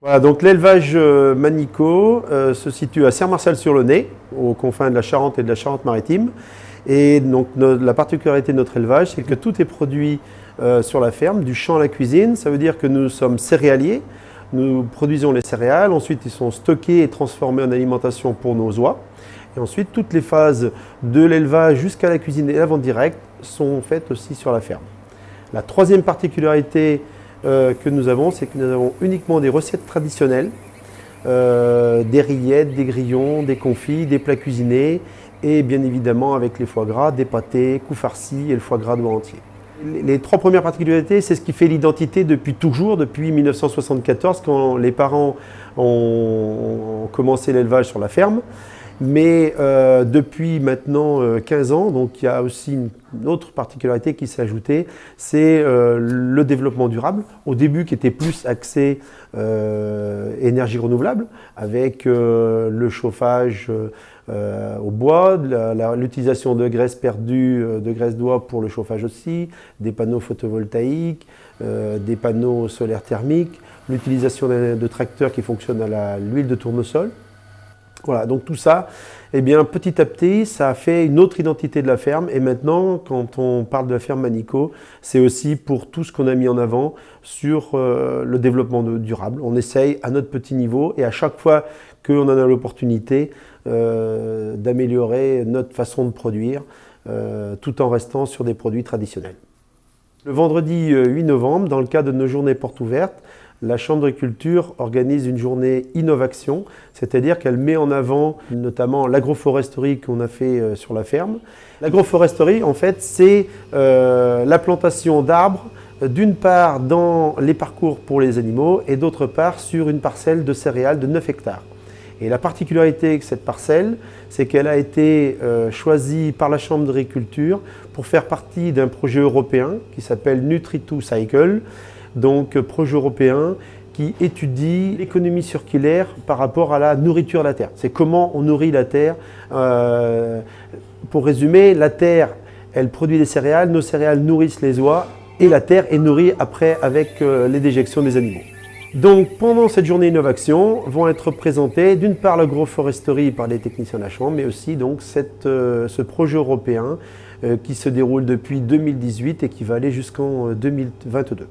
Voilà, donc l'élevage Manico se situe à Serre-Martial-sur-le-Nez, aux confins de la Charente et de la Charente-Maritime. Et donc la particularité de notre élevage, c'est que tout est produit sur la ferme, du champ à la cuisine. Ça veut dire que nous sommes céréaliers, nous produisons les céréales, ensuite ils sont stockés et transformés en alimentation pour nos oies. Et ensuite, toutes les phases de l'élevage jusqu'à la cuisine et la vente directe sont faites aussi sur la ferme. La troisième particularité que nous avons, c'est que nous avons uniquement des recettes traditionnelles, des rillettes, des grillons, des confits, des plats cuisinés et bien évidemment avec les foie gras, des pâtés, coups farcis et le foie gras d'oie entier. Les trois premières particularités, c'est ce qui fait l'identité depuis toujours, depuis 1974, quand les parents ont commencé l'élevage sur la ferme. Mais depuis maintenant 15 ans, donc il y a aussi une autre particularité qui s'est ajoutée, c'est le développement durable. Au début, qui était plus axé énergie renouvelable, avec le chauffage au bois, l'utilisation de graisse perdue, de graisse d'oie pour le chauffage aussi, des panneaux photovoltaïques, des panneaux solaires thermiques, l'utilisation de tracteurs qui fonctionnent à l'huile de tournesol. Voilà, donc tout ça, eh bien, petit à petit, ça a fait une autre identité de la ferme. Et maintenant, quand on parle de la ferme Manico, c'est aussi pour tout ce qu'on a mis en avant sur le développement durable. On essaye à notre petit niveau et à chaque fois qu'on en a l'opportunité d'améliorer notre façon de produire tout en restant sur des produits traditionnels. Le vendredi 8 novembre, dans le cadre de nos journées portes ouvertes, la Chambre d'agriculture organise une journée Innovaction, c'est-à-dire qu'elle met en avant notamment l'agroforesterie qu'on a fait sur la ferme. L'agroforesterie, en fait, c'est la plantation d'arbres, d'une part dans les parcours pour les animaux et d'autre part sur une parcelle de céréales de 9 hectares. Et la particularité de cette parcelle, c'est qu'elle a été choisie par la Chambre d'agriculture pour faire partie d'un projet européen qui s'appelle Nutri2Cycle, donc projet européen qui étudie l'économie circulaire par rapport à la nourriture de la terre. C'est comment on nourrit la terre. Pour résumer, la terre, elle produit des céréales, nos céréales nourrissent les oies et la terre est nourrie après avec les déjections des animaux. Donc pendant cette journée Innovation vont être présentés d'une part l'agroforesterie par les techniciens de la Chambre, mais aussi donc ce projet européen qui se déroule depuis 2018 et qui va aller jusqu'en 2022.